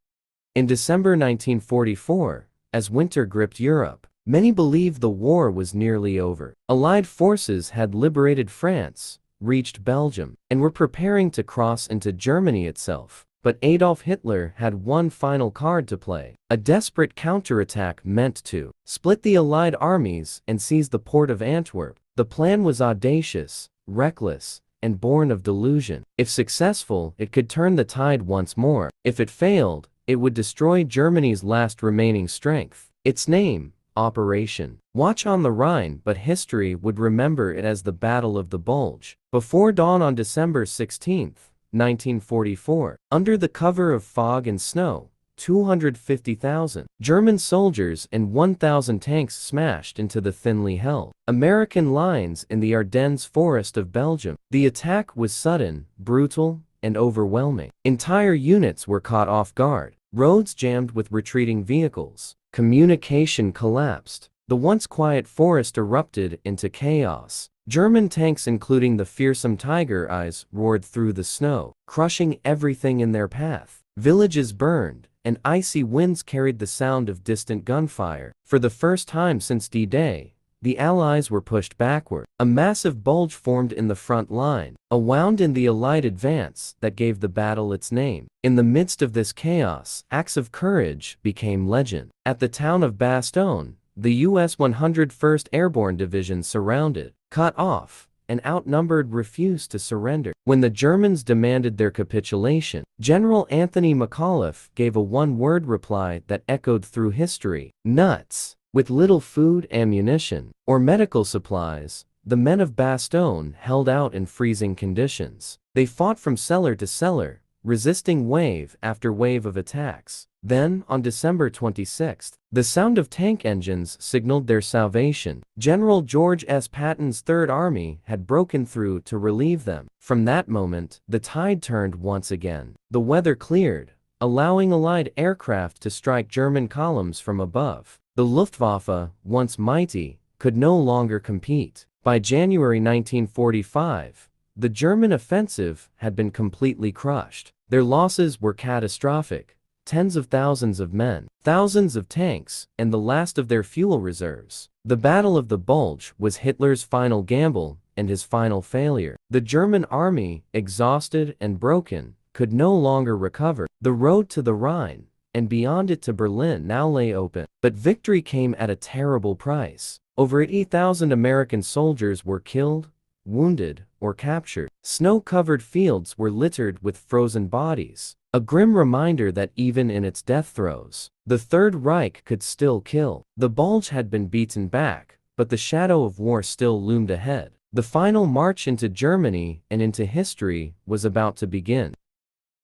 In December 1944, as winter gripped Europe, many believed the war was nearly over. Allied forces had liberated France, reached Belgium, and were preparing to cross into Germany itself. But Adolf Hitler had one final card to play, a desperate counterattack meant to split the Allied armies and seize the port of Antwerp. The plan was audacious, reckless, and born of delusion. If successful, it could turn the tide once more. If it failed, it would destroy Germany's last remaining strength. Its name, Operation Watch on the Rhine, but history would remember it as the Battle of the Bulge. Before dawn on December 16, 1944, under the cover of fog and snow, 250,000 German soldiers and 1,000 tanks smashed into the thinly held American lines in the Ardennes forest of Belgium. The attack was sudden, brutal, and overwhelming. Entire units were caught off guard, roads jammed with retreating vehicles, communication collapsed. The once quiet forest erupted into chaos. German tanks, including the fearsome Tiger Eyes, roared through the snow, crushing everything in their path. Villages burned, and icy winds carried the sound of distant gunfire. For the first time since D-Day, the Allies were pushed backward. A massive bulge formed in the front line, a wound in the Allied advance that gave the battle its name. In the midst of this chaos, acts of courage became legend. At the town of Bastogne, the U.S. 101st Airborne Division surrounded, cut off, and outnumbered refused to surrender. When the Germans demanded their capitulation, General Anthony McAuliffe gave a one-word reply that echoed through history: nuts. With little food, ammunition, or medical supplies, the men of Bastogne held out in freezing conditions. They fought from cellar to cellar, resisting wave after wave of attacks. Then, on December 26, the sound of tank engines signaled their salvation. General George S. Patton's Third Army had broken through to relieve them. From that moment, the tide turned once again. The weather cleared, allowing Allied aircraft to strike German columns from above. The Luftwaffe, once mighty, could no longer compete. By January 1945, the German offensive had been completely crushed. Their losses were catastrophic. Tens of thousands of men, thousands of tanks, and the last of their fuel reserves. The Battle of the Bulge was Hitler's final gamble and his final failure. The German army, exhausted and broken, could no longer recover. The road to the Rhine, and beyond it to Berlin, now lay open. But victory came at a terrible price. Over 80,000 American soldiers were killed, wounded, or captured. Snow-covered fields were littered with frozen bodies. A grim reminder that even in its death throes, the Third Reich could still kill. The Bulge had been beaten back, but the shadow of war still loomed ahead. The final march into Germany and into history was about to begin.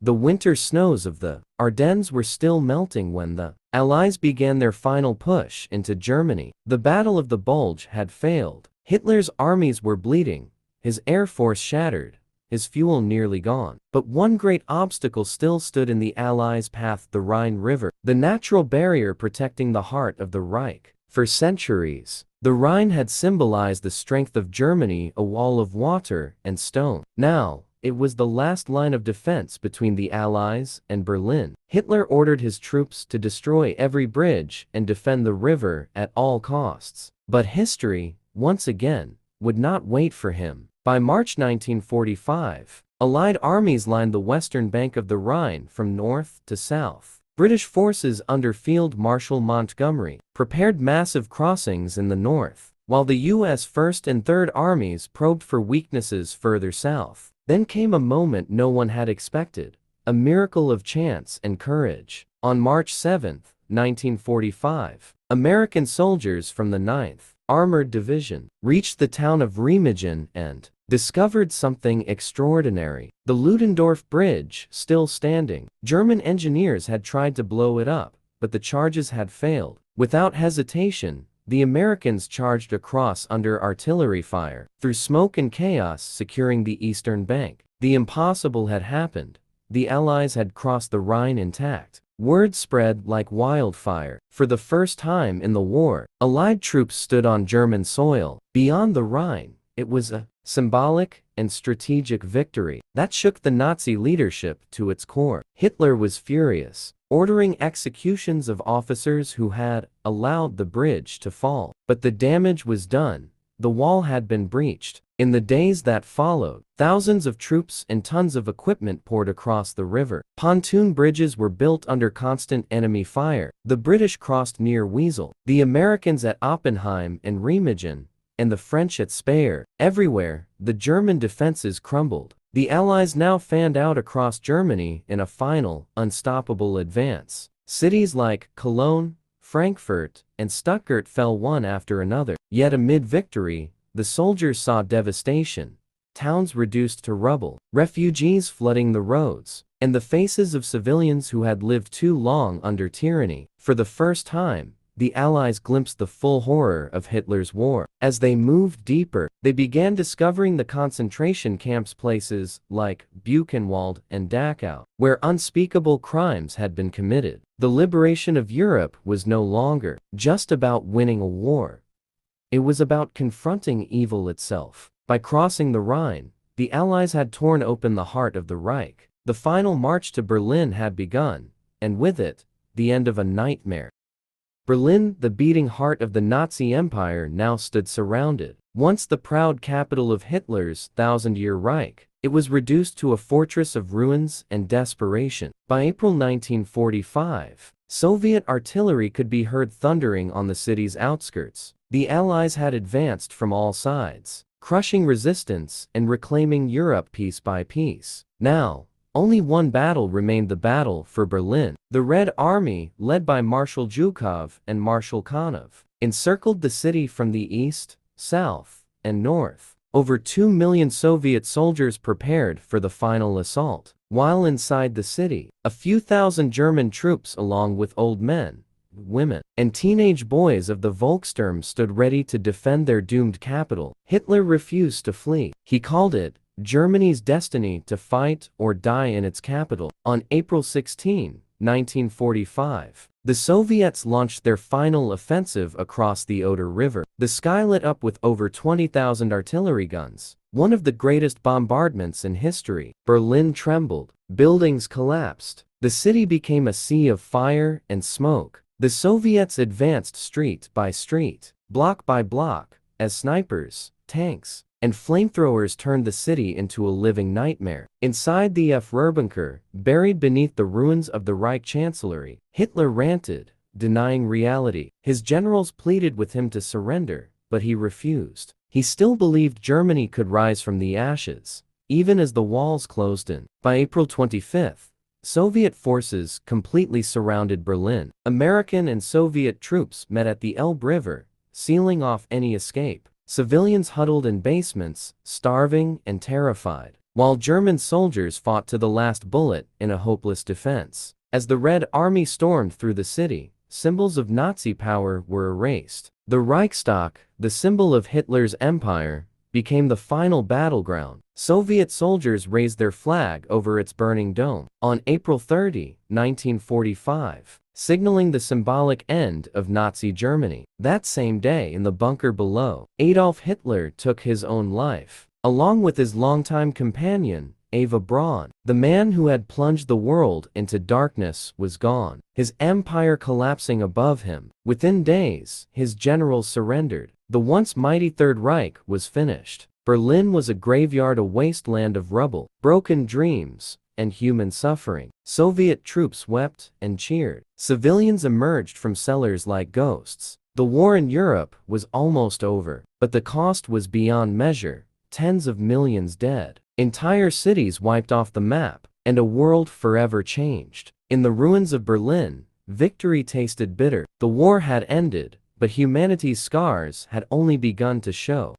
The winter snows of the Ardennes were still melting when the Allies began their final push into Germany. The Battle of the Bulge had failed. Hitler's armies were bleeding, his air force shattered, his fuel nearly gone. But one great obstacle still stood in the Allies' path: the Rhine River, the natural barrier protecting the heart of the Reich. For centuries, the Rhine had symbolized the strength of Germany, a wall of water and stone. Now, it was the last line of defense between the Allies and Berlin. Hitler ordered his troops to destroy every bridge and defend the river at all costs. But history, once again, would not wait for him. By March 1945, Allied armies lined the western bank of the Rhine from north to south. British forces under Field Marshal Montgomery prepared massive crossings in the north, while the U.S. First and Third Armies probed for weaknesses further south. Then came a moment no one had expected, a miracle of chance and courage. On March 7, 1945, American soldiers from the 9th Armored Division reached the town of Remagen and discovered something extraordinary. The Ludendorff Bridge, still standing. German engineers had tried to blow it up, but the charges had failed. Without hesitation, the Americans charged across under artillery fire, through smoke and chaos, securing the eastern bank. The impossible had happened. The Allies had crossed the Rhine intact. Word spread like wildfire. For the first time in the war, Allied troops stood on German soil. Beyond the Rhine, it was a symbolic and strategic victory that shook the Nazi leadership to its core. Hitler was furious, ordering executions of officers who had allowed the bridge to fall. But the damage was done. The wall had been breached. In the days that followed, thousands of troops and tons of equipment poured across the river. Pontoon bridges were built under constant enemy fire. The British crossed near Wesel, the Americans at Oppenheim and Remagen, and the French at Speyer. Everywhere, the German defenses crumbled. The Allies now fanned out across Germany in a final, unstoppable advance. Cities like Cologne, Frankfurt, and Stuttgart fell one after another. Yet amid victory, the soldiers saw devastation, towns reduced to rubble, refugees flooding the roads, and the faces of civilians who had lived too long under tyranny. For the first time, the Allies glimpsed the full horror of Hitler's war. As they moved deeper, they began discovering the concentration camps, places like Buchenwald and Dachau, where unspeakable crimes had been committed. The liberation of Europe was no longer just about winning a war. It was about confronting evil itself. By crossing the Rhine, the Allies had torn open the heart of the Reich. The final march to Berlin had begun, and with it, the end of a nightmare. Berlin, the beating heart of the Nazi Empire, now stood surrounded. Once the proud capital of Hitler's thousand-year Reich, it was reduced to a fortress of ruins and desperation. By April 1945, Soviet artillery could be heard thundering on the city's outskirts. The Allies had advanced from all sides, crushing resistance and reclaiming Europe piece by piece. Now, only one battle remained: the battle for Berlin. The Red Army, led by Marshal Zhukov and Marshal Konov, encircled the city from the east, south, and north. Over 2 million Soviet soldiers prepared for the final assault. While inside the city, a few thousand German troops, along with old men, women, and teenage boys of the Volkssturm, stood ready to defend their doomed capital. Hitler refused to flee. He called it Germany's destiny to fight or die in its capital. On April 16, 1945, the Soviets launched their final offensive across the Oder River. The sky lit up with over 20,000 artillery guns, one of the greatest bombardments in history. Berlin trembled. Buildings collapsed. The city became a sea of fire and smoke. The Soviets advanced street by street, block by block, as snipers, tanks, and flamethrowers turned the city into a living nightmare. Inside the Führerbunker, buried beneath the ruins of the Reich Chancellery, Hitler ranted, denying reality. His generals pleaded with him to surrender, but he refused. He still believed Germany could rise from the ashes, even as the walls closed in. By April 25, Soviet forces completely surrounded Berlin. American and Soviet troops met at the Elbe River, sealing off any escape. Civilians huddled in basements, starving and terrified, while German soldiers fought to the last bullet in a hopeless defense. As the Red Army stormed through the city, symbols of Nazi power were erased. The Reichstag, the symbol of Hitler's empire, became the final battleground. Soviet soldiers raised their flag over its burning dome. On April 30, 1945, signaling the symbolic end of Nazi Germany. That same day, in the bunker below, Adolf Hitler took his own life, along with his longtime companion, Eva Braun. The man who had plunged the world into darkness was gone, his empire collapsing above him. Within days, his generals surrendered. The once mighty Third Reich was finished. Berlin was a graveyard, a wasteland of rubble, broken dreams, and human suffering. Soviet troops wept and cheered. Civilians emerged from cellars like ghosts. The war in Europe was almost over, but the cost was beyond measure. Tens of millions dead, entire cities wiped off the map, and a world forever changed. In the ruins of Berlin, victory tasted bitter. The war had ended, but humanity's scars had only begun to show.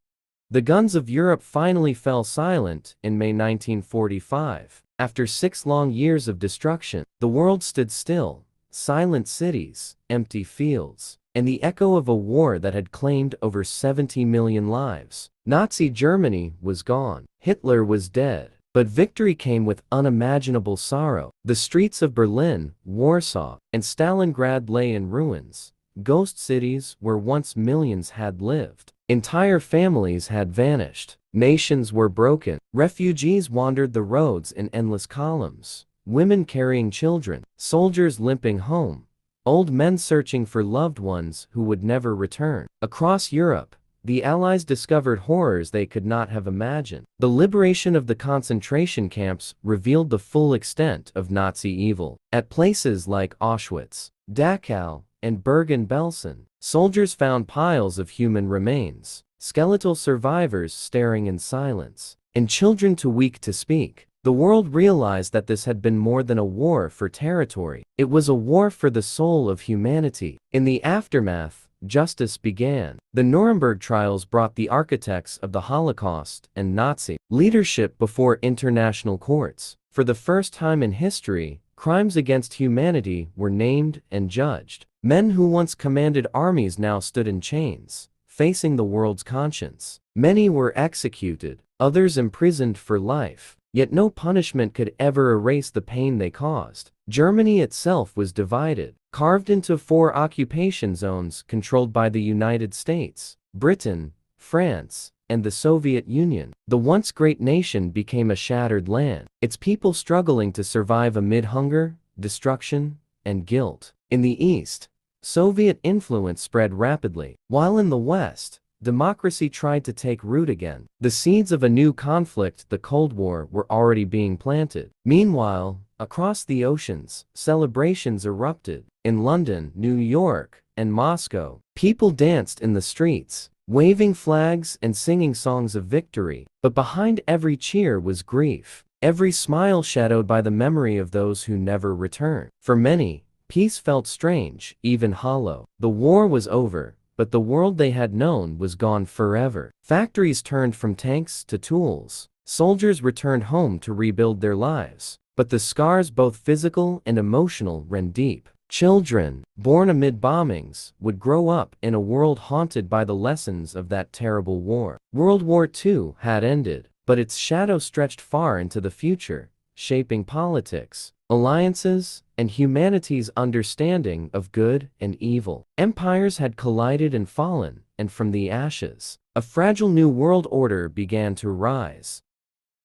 The guns of Europe finally fell silent in May 1945. After 6 long years of destruction, the world stood still. Silent cities, empty fields, and the echo of a war that had claimed over 70 million lives. Nazi Germany was gone. Hitler was dead. But victory came with unimaginable sorrow. The streets of Berlin, Warsaw, and Stalingrad lay in ruins. Ghost cities where once millions had lived. Entire families had vanished. Nations were broken. Refugees wandered the roads in endless columns. Women carrying children. Soldiers limping home. Old men searching for loved ones who would never return. Across Europe, the Allies discovered horrors they could not have imagined. The liberation of the concentration camps revealed the full extent of Nazi evil. At places like Auschwitz, Dachau, and Bergen-Belsen, soldiers found piles of human remains, skeletal survivors staring in silence, and children too weak to speak. The world realized that this had been more than a war for territory. It was a war for the soul of humanity. In the aftermath, justice began. The Nuremberg trials brought the architects of the Holocaust and Nazi leadership before international courts. For the first time in history, crimes against humanity were named and judged. Men who once commanded armies now stood in chains, facing the world's conscience. Many were executed, others imprisoned for life. Yet no punishment could ever erase the pain they caused. Germany itself was divided, carved into 4 occupation zones controlled by the United States, Britain, France, and the Soviet Union. The once great nation became a shattered land, its people struggling to survive amid hunger, destruction, and guilt. In the East, Soviet influence spread rapidly, while in the West, democracy tried to take root again. The seeds of a new conflict, the Cold War, were already being planted. Meanwhile, across the oceans, celebrations erupted. In London, New York, and Moscow, people danced in the streets, waving flags and singing songs of victory. But behind every cheer was grief, every smile shadowed by the memory of those who never returned. For many, peace felt strange, even hollow. The war was over, but the world they had known was gone forever. Factories turned from tanks to tools. Soldiers returned home to rebuild their lives. But the scars, both physical and emotional, ran deep. Children, born amid bombings, would grow up in a world haunted by the lessons of that terrible war. World War II had ended, but its shadow stretched far into the future, shaping politics, alliances, and humanity's understanding of good and evil. Empires had collided and fallen, and from the ashes, a fragile new world order began to rise.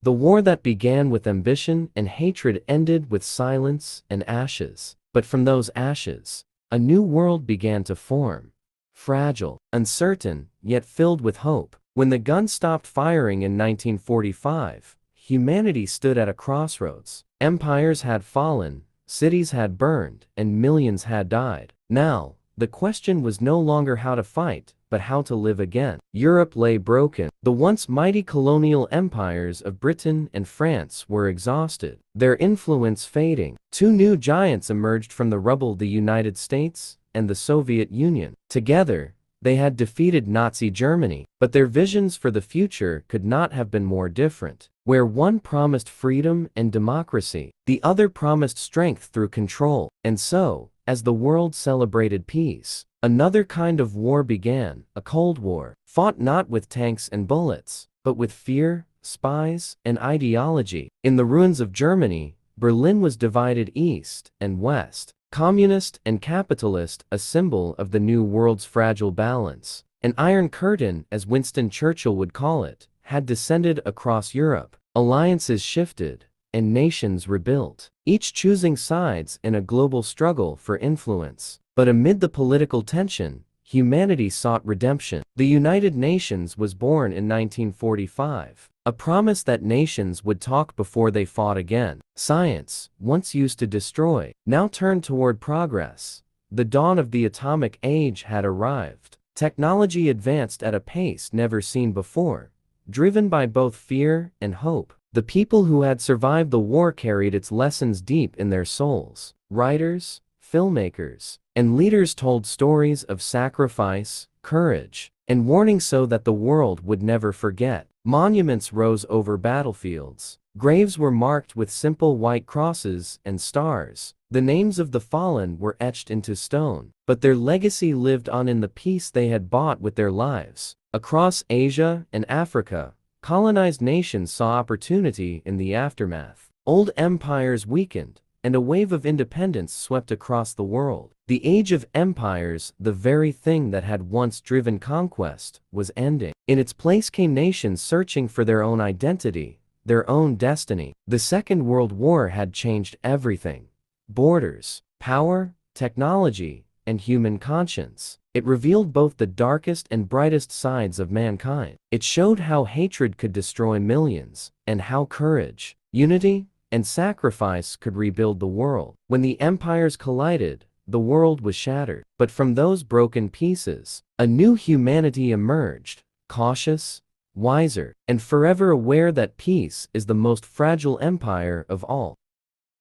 The war that began with ambition and hatred ended with silence and ashes. But from those ashes, a new world began to form. Fragile, uncertain, yet filled with hope. When the gun stopped firing in 1945, humanity stood at a crossroads. Empires had fallen, cities had burned, and millions had died. Now, the question was no longer how to fight, but how to live again. Europe lay broken. The once mighty colonial empires of Britain and France were exhausted, their influence fading. 2 new giants emerged from the rubble: the United States and the Soviet Union. Together, they had defeated Nazi Germany, but their visions for the future could not have been more different. Where one promised freedom and democracy, the other promised strength through control. And so, as the world celebrated peace, another kind of war began, a Cold War, fought not with tanks and bullets, but with fear, spies, and ideology. In the ruins of Germany, Berlin was divided east and west, communist and capitalist, a symbol of the new world's fragile balance. An iron curtain, as Winston Churchill would call it, had descended across Europe. Alliances shifted, and nations rebuilt, each choosing sides in a global struggle for influence. But amid the political tension, humanity sought redemption. The United Nations was born in 1945. A promise that nations would talk before they fought again. Science, once used to destroy, now turned toward progress. The dawn of the atomic age had arrived. Technology advanced at a pace never seen before, driven by both fear and hope. The people who had survived the war carried its lessons deep in their souls. Writers, filmmakers, and leaders told stories of sacrifice, courage, and warning so that the world would never forget. Monuments rose over battlefields. Graves were marked with simple white crosses and stars. The names of the fallen were etched into stone, but their legacy lived on in the peace they had bought with their lives. Across Asia and Africa, colonized nations saw opportunity in the aftermath. Old empires weakened, and a wave of independence swept across the world. The age of empires, the very thing that had once driven conquest, was ending. In its place came nations searching for their own identity, their own destiny. The Second World War had changed everything. Borders, power, technology, and human conscience. It revealed both the darkest and brightest sides of mankind. It showed how hatred could destroy millions, and how courage, unity, and sacrifice could rebuild the world. When the empires collided, the world was shattered. But from those broken pieces, a new humanity emerged, cautious, wiser, and forever aware that peace is the most fragile empire of all.